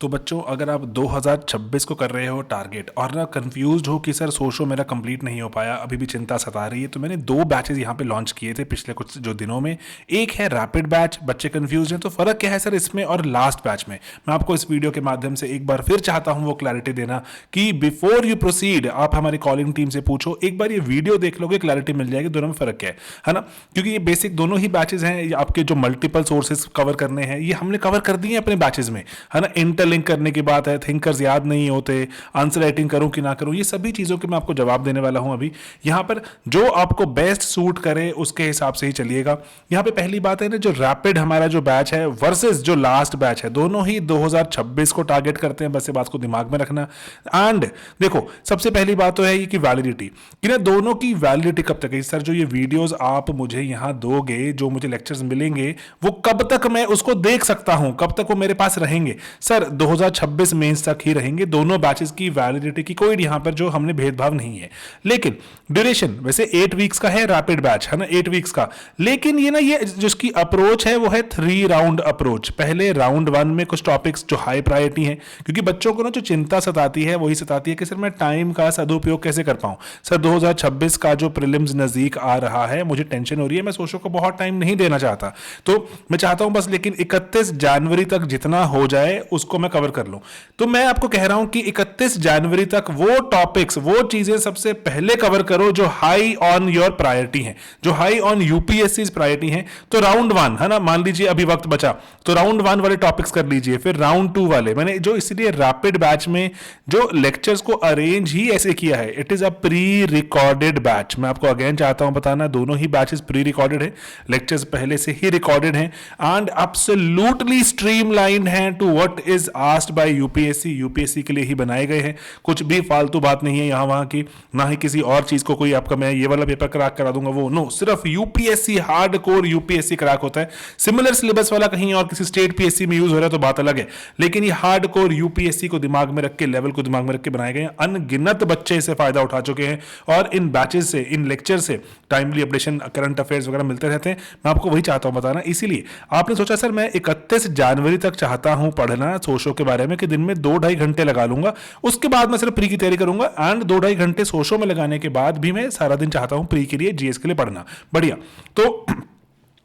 तो बच्चों, अगर आप 2026 को कर रहे हो टारगेट और ना कंफ्यूज्ड हो कि सर सोशो मेरा कंप्लीट नहीं हो पाया, अभी भी चिंता सता रही है, तो मैंने 2 बैचेस यहाँ पे लॉन्च किए थे पिछले कुछ जो दिनों में। एक है रैपिड बैच, बच्चे कंफ्यूज हैं तो फ़र्क क्या है सर इसमें और लास्ट बैच में। मैं आपको इस वीडियो के माध्यम से एक बार फिर चाहता हूँ वो क्लैरिटी देना कि बिफोर यू प्रोसीड आप हमारी कॉलिंग टीम से पूछो, एक बार ये वीडियो देख लोगे, क्लैरिटी मिल जाएगी दोनों में फ़र्क क्या है ना। क्योंकि ये बेसिक दोनों ही बैचेज हैं, ये आपके जो मल्टीपल सोर्सेज कवर करने हैं ये हमने कवर कर दिए अपने बैचेज में, है ना। इंटरलिंक करने की बात है, थिंकर्स याद नहीं होते, आंसर राइटिंग करूं कि ना करूं, ये सभी चीज़ों के मैं आपको जवाब देने वाला हूं अभी यहाँ पर। जो आपको बेस्ट सूट करे उसके हिसाब से ही चलिएगा। यहाँ पे पहली बात है ना, जो रैपिड हमारा जो बैच है वर्सेस जो लास्ट बैच है, दोनों ही 2026 को टारगेट करते हैं, बस ये बात को दिमाग में रखना। एंड देखो, सबसे पहली बात तो है ये कि वैलिडिटी, कि ना दोनों की वैलिडिटी कब तक है। सर जो ये वीडियोस आप मुझे यहाँ दोगे, जो मुझे लेक्चर्स मिलेंगे, वो कब तक मैं उसको देख सकता हूं, कब तक वो मेरे पास रहेंगे। सर 2026 मेंस तक ही रहेंगे। दोनों बैचेस की वैलिडिटी की कोई यहां पर जो हमने भेदभाव नहीं है। लेकिन ड्यूरेशन वैसे 8 वीक्स का है रैपिड बैच, है ना, 8 वीक्स का। लेकिन ये जिसकी अप्रोच है वो है 3 राउंड अप्रोच। पहले राउंड 1 में कुछ टॉपिक्स जो हाई प्रायोरिटी हैं, क्योंकि बच्चों को ना जो चिंता सताती है वही सताती है कि सर मैं टाइम का सदुपयोग कैसे कर पाऊं। सर 2026 का जो प्रीलिम्स नजदीक आ रहा है, मुझे टेंशन हो रही है, मैं सोचो को बहुत टाइम नहीं देना चाहता, तो मैं चाहता हूं बस लेकिन 31 जनवरी तक जितना हो जाए उसको मैं कवर कर लूं। तो मैं आपको कह रहा हूं कि 31 जनवरी तक वो टॉपिक्स, वो चीजें सबसे पहले कवर करो जो हाई ऑन योर प्रायोरिटी हैं, जो हाई ऑन यूपीएससी प्रायोरिटी हैं। तो राउंड 1, है ना, मान लीजिए अभी वक्त बचा तो राउंड 1 वाले टॉपिक्स कर लीजिए, फिर राउंड 2 वाले। मैंने जो इसलिए रैपिड बैच में जो लेक्चर्स को अरेंज ही ऐसे किया है, it is a pre recorded batch. मैं आपको अगेन चाहता हूं बताना, दोनों ही बैचेस प्री रिकॉर्डेड है, लेक्चर्स पहले से ही रिकॉर्डेड हैं एंड एब्सोल्युटली स्ट्रीमलाइंड हैं to what is asked by UPSC. UPSC के लिए ही बनाए गए हैं, कुछ भी फालतू बात नहीं है यहां वहां की, ना ही किसी और चीज को कोई आपका मैं ये वाला पेपर क्रैक करा दूंगा वो, नो, सिर्फ यूपीएससी, हार्डकोर यूपीएससी क्रैक होता है। सिमिलर सिलेबस वाला कहीं और किसी स्टेट पीएससी में यूज हो रहा है तो बात अलग है, लेकिन ये हार्डकोर यूपीएससी को दिमाग में रख के, लेवल को दिमाग में रख के बनाए गए हैं। अनगिनत बच्चे इससे फायदा उठा चुके हैं और इन बैचेस से, इन लेक्चर से टाइमली अपडेशन, करंट अफेयर्स वगैरह मिलते रहते हैं। मैं आपको वही चाहता हूं बताना। इसीलिए आपने सोचा सर मैं 31 जनवरी तक चाहता हूं पढ़ना सोशो के बारे में, कि दिन में 2-2.5 घंटे लगा लूंगा, उसके बाद मैं सिर्फ प्री की तैयारी करूंगा एंड 2-2.5 घंटे सोशो में लगाने के बाद भी मैं सारा दिन चाहता हूं प्री के लिए, जीएस के लिए पढ़ना। बढ़िया। तो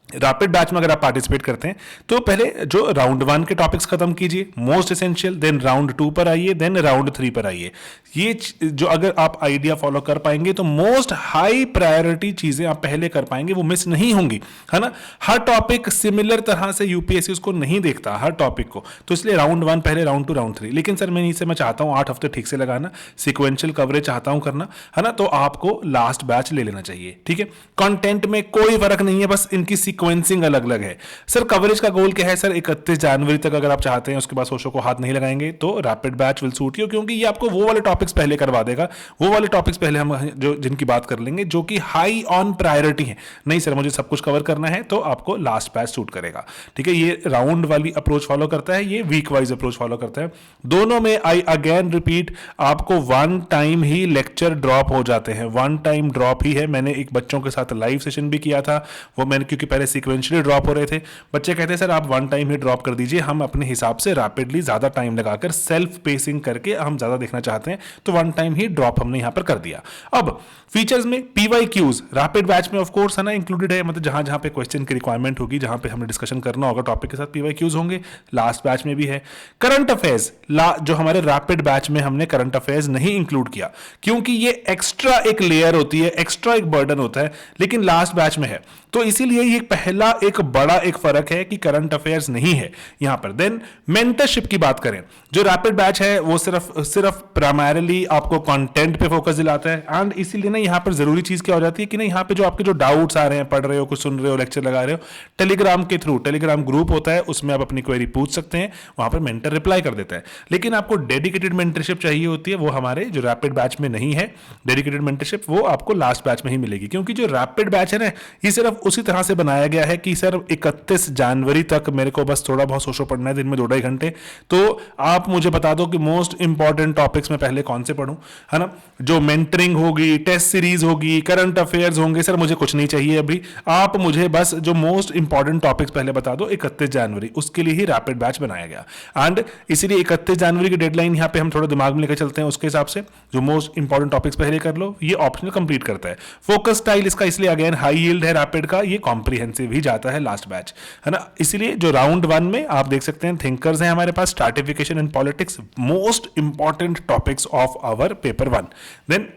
रैपिड बैच में अगर आप पार्टिसिपेट करते हैं तो पहले जो राउंड 1 के टॉपिक्स खत्म कीजिए, मोस्ट एसेंशियल, देन राउंड 2 पर आइए, देन राउंड 3 पर आइए। ये जो अगर आप आइडिया फॉलो कर पाएंगे तो मोस्ट हाई प्रायोरिटी चीजें आप पहले कर पाएंगे, वो मिस नहीं होंगी, है ना। हर टॉपिक सिमिलर तरह से यूपीएससी उसको नहीं देखता हर टॉपिक को, तो इसलिए राउंड 1 पहले, राउंड 2, राउंड 3। लेकिन सर मैं चाहता हूं 8 हफ्ते ठीक से लगाना, सिक्वेंशियल कवरेज चाहता हूं करना, है ना, तो आपको लास्ट बैच ले लेना चाहिए। ठीक है, कंटेंट में कोई फर्क नहीं है, बस इनकी सीक्वेंसिंग अलग अलग है। सर कवरेज का गोल क्या है सर, 31 जनवरी तक अगर आप चाहते हैं उसके बाद सोशो को हाथ नहीं लगाएंगे तो rapid batch will suit you, क्योंकि ये आपको वो वाले टॉपिक्स पहले करवा देगा, वो वाले टॉपिक्स पहले हम जो जिनकी बात कर लेंगे जो कि हाई ऑन प्रायोरिटी है। नहीं सर मुझे सब कुछ कवर करना है, तो आपको लास्ट बैच सूट करेगा। ठीक है, ये राउंड वाली अप्रोच फॉलो करता है, ये वीक वाइज अप्रोच फॉलो करता है। दोनों में आई अगेन रिपीट, आपको 1 टाइम ही लेक्चर ड्रॉप हो जाते हैं, 1 टाइम ड्रॉप ही है। मैंने एक बच्चों के साथ लाइव सेशन भी किया था, वो मैंने क्योंकि पहले सीक्वेंशियली ड्रॉप हो रहे थे, बच्चे कहते हैं सर आप 1 टाइम ही ड्रॉप कर दीजिए, हम अपने हिसाब से रैपिडली ज्यादा टाइम लगाकर सेल्फ पेसिंग करके हम ज्यादा देखना चाहते हैं, तो 1 टाइम ही ड्रॉप हमने यहां पर कर दिया। अब फीचर्स में पीवाईक्यूज रैपिड बैच में ऑफ कोर्स है ना इंक्लूडेड है, मतलब जहां जहां पे क्वेश्चन की रिक्वायरमेंट होगी, जहां पे हमें डिस्कशन करना होगा टॉपिक के साथ, पीवाईक्यूज होंगे। लास्ट बैच में भी है। करंट अफेयर्स जो हमारे रैपिड बैच में हमने करंट अफेयर्स नहीं इंक्लूड किया, क्योंकि ये एक्स्ट्रा एक लेयर होती है, एक्स्ट्रा एक बर्डन होता है, लेकिन लास्ट बैच में है, तो इसीलिए ये पहला एक बड़ा एक फर्क है कि करंट अफेयर्स नहीं है यहां पर। देन मेंटरशिप की बात करें, जो रैपिड बैच है वो सिर्फ प्राइमरीली आपको कंटेंट पे फोकस दिलाता है, एंड इसीलिए ना यहां पर जरूरी चीज क्या हो जाती है कि ना यहां पे जो आपके जो डाउट्स आ रहे हैं, पढ़ रहे हो, कुछ सुन रहे हो, लेक्चर लगा रहे हो, टेलीग्राम के थ्रू, टेलीग्राम ग्रुप होता है, उसमें आप अपनी क्वेरी पूछ सकते हैं, वहां पर मेंटर रिप्लाई कर देता है। लेकिन आपको डेडिकेटेड मेंटरशिप चाहिए होती है, वो हमारे जो रैपिड बैच में नहीं है। डेडिकेटेड मेंटरशिप वो आपको लास्ट बैच में ही मिलेगी, क्योंकि जो रैपिड बैच है ना, ये सिर्फ उसी तरह से बनाया गया है कि सर 31 जनवरी तक मेरे को बस थोड़ा बहुत सोशो पढ़ना है, दिन में 2-2.5 घंटे, तो आप मुझे बता दो कि मोस्ट इंपॉर्टेंट टॉपिक्स में पहले कौन से पढ़ूं, है ना। जो मेंटरिंग होगी, टेस्ट सीरीज होगी, करंट अफेयर्स होंगे, सर मुझे कुछ नहीं चाहिए अभी, आप मुझे बस जो मोस्ट इंपॉर्टेंट टॉपिक्स पहले बता दो 31 जनवरी, उसके लिए ही रैपिड बैच बनाया गया। एंड इसीलिए 31 जनवरी की डेडलाइन यहाँ पे हम थोड़ा दिमाग में लेकर चलते हैं, उसके हिसाब से जो मोस्ट इंपॉर्टेंट टॉपिक्स पहले कर लो, ये ऑप्शनल कंप्लीट करता है। फोकस स्टाइल इसका इसलिए अगेन हाई यील्ड है रैपिड का, ये कॉम्प्रिहेंसिव ही जाता है लास्ट बैच, है ना। इसलिए जो राउंड 1 में आप देख सकते हैं थिंकर्स हैं हमारे पास, stratification in politics, most important topics of our paper 1। Then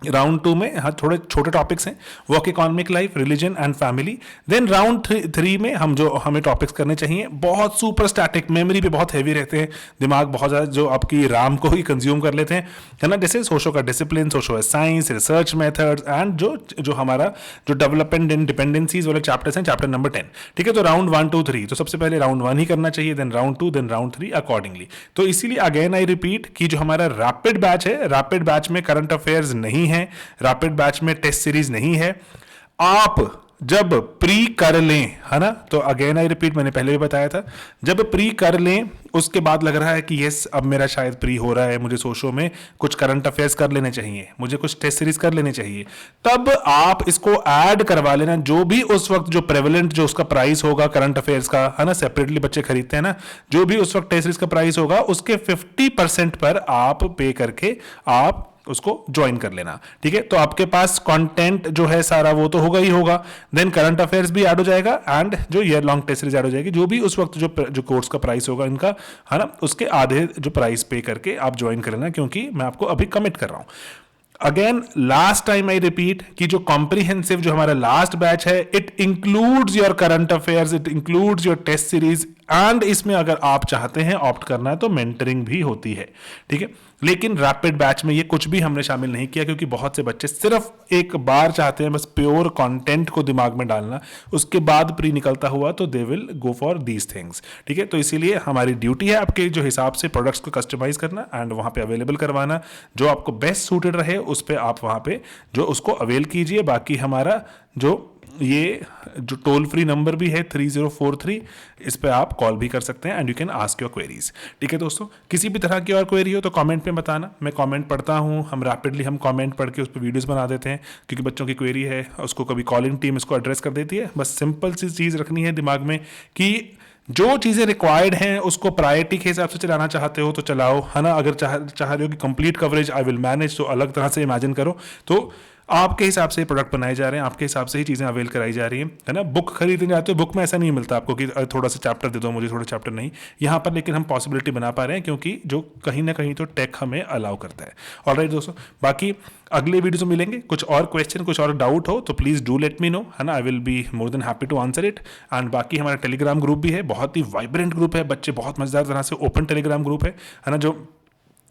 round 2 में हाँ थोड़े छोटे टॉपिक्स हैं, work economic life, religion and family. Then round 3 में हमें टॉपिक्स करने चाहिए बहुत सुपर स्टैटिक, मेमोरी पे बहुत हैवी रहते हैं, दिमाग बहुत ज़्यादा जो आपकी राम को ही कंज्यूम कर लेते हैं, है ना। जैसे सोशो का discipline, socio science, research methods and जो हमारा जो डेवलपमेंट एंड डिपेंडेंसीज वाले चैप्टर्स हैं, चैप्टर नंबर 10, ठीक है। तो राउंड 1, 2, 3, तो सबसे पहले राउंड 1 ही करना चाहिए, then round 2, then round 3 accordingly. तो इसीलिए अगेन आई रिपीट कि जो हमारा रैपिड बैच है, रैपिड बैच में करंट अफेयर्स नहीं है, रैपिड बैच में टेस्ट सीरीज नहीं है। आप जब प्री कर लें, है ना, तो अगेन आई रिपीट, मैंने पहले भी बताया था, जब प्री कर लें उसके बाद लग रहा है कि यस अब मेरा शायद प्री हो रहा है, मुझे सोशो में कुछ करंट अफेयर्स कर लेने चाहिए, मुझे कुछ टेस्ट सीरीज कर लेने चाहिए, तब आप इसको ऐड करवा लेना। जो भी उस वक्त जो प्रेवलेंट जो उसका प्राइस होगा करंट अफेयर्स का, है ना, सेपरेटली बच्चे खरीदते हैं ना, जो भी उस वक्त टेस्ट सीरीज का प्राइस होगा उसके 50% पर आप पे करके आप उसको ज्वाइन कर लेना, ठीक है। तो आपके पास कंटेंट जो है सारा वो तो होगा ही होगा, देन करंट अफेयर्स भी ऐड हो जाएगा एंड जो year long test series add हो जाएगी, जो भी उस वक्त जो कोर्स का प्राइस होगा इनका, है ना, उसके आधे जो प्राइस पे करके आप ज्वाइन कर लेना, क्योंकि मैं आपको अभी कमिट कर रहा हूं। Again last time I repeat कि जो कॉम्प्रिहेंसिव जो हमारा लास्ट बैच है, it includes your current affairs, it includes your test series and इसमें अगर आप चाहते हैं ऑप्ट करना है तो मेंटरिंग भी होती है, ठीक है। लेकिन रैपिड बैच में ये कुछ भी हमने शामिल नहीं किया, क्योंकि बहुत से बच्चे सिर्फ एक बार चाहते हैं बस प्योर कंटेंट को दिमाग में डालना, उसके बाद प्री निकलता हुआ तो they will go for these things, ठीक है। तो इसीलिए हमारी ड्यूटी है आपके जो हिसाब से प्रोडक्ट्स को कस्टमाइज करना एंड वहां पे अवेलेबल करवाना, जो आपको बेस्ट सूटेड रहे उस पर आप वहां पे जो उसको अवेल कीजिए। बाकी हमारा ये जो टोल फ्री नंबर भी है 3043, इस पे आप कॉल भी कर सकते हैं and you can ask your queries, ठीक है दोस्तों। किसी भी तरह की और क्वेरी हो तो कमेंट में बताना, मैं कमेंट पढ़ता हूँ, हम रैपिडली हम कमेंट पढ़ के उस पर वीडियोस बना देते हैं, क्योंकि बच्चों की क्वेरी है उसको कभी कॉलिंग टीम इसको एड्रेस कर देती है। बस सिंपल सी चीज़ रखनी है दिमाग में कि जो चीज़ें रिक्वायर्ड हैं उसको प्रायोरिटी के हिसाब से चलाना चाहते हो तो चलाओ, है ना। अगर चाह रहे हो कि complete coverage I will manage, तो अलग तरह से इमेजिन करो। तो आपके हिसाब से प्रोडक्ट बनाए जा रहे हैं, आपके हिसाब से ही चीज़ें अवेल कराई जा रही हैं, है ना। बुक खरीदने जाते हो, बुक में ऐसा नहीं मिलता आपको कि थोड़ा सा चैप्टर दे दो मुझे, थोड़ा चैप्टर नहीं, यहाँ पर लेकिन हम पॉसिबिलिटी बना पा रहे हैं, क्योंकि जो कहीं ना कहीं तो टेक हमें अलाउ करता है। ऑलराइट दोस्तों, बाकी अगले वीडियो में मिलेंगे। कुछ और क्वेश्चन, कुछ और डाउट हो तो please do let me know, है ना। I will be more than happy to answer it. And बाकी हमारा टेलीग्राम ग्रुप भी है, बहुत ही वाइब्रेंट ग्रुप है, बच्चे बहुत मजेदार तरह से ओपन टेलीग्राम ग्रुप है ना, जो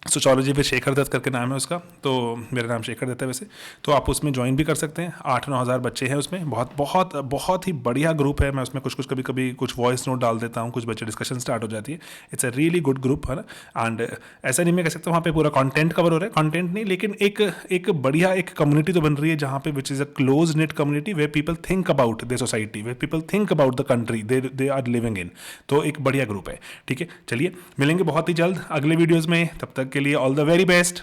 सोशोलॉजी पे शेखर दत्त करके नाम है उसका, तो मेरा नाम शेखर दत्त है वैसे, तो आप उसमें ज्वाइन भी कर सकते हैं। 8-9 हज़ार बच्चे हैं उसमें, बहुत बहुत बहुत ही बढ़िया ग्रुप है। मैं उसमें कुछ कभी कभी कुछ वॉइस नोट डाल देता हूँ, कुछ बच्चे डिस्कशन स्टार्ट हो जाती है। It's a really good group, है ना। एंड ऐसा नहीं मैं कह सकता वहाँ पे पूरा कंटेंट कवर हो रहा है, कंटेंट नहीं, लेकिन एक बढ़िया एक कम्युनिटी तो बन रही है जहाँ पे which is a close net community where people think about the society, where people think about the country they are living in. तो एक बढ़िया ग्रुप है, ठीक है। चलिए मिलेंगे बहुत ही जल्द अगले वीडियोज़ में, तब तक के लिए ऑल द वेरी बेस्ट।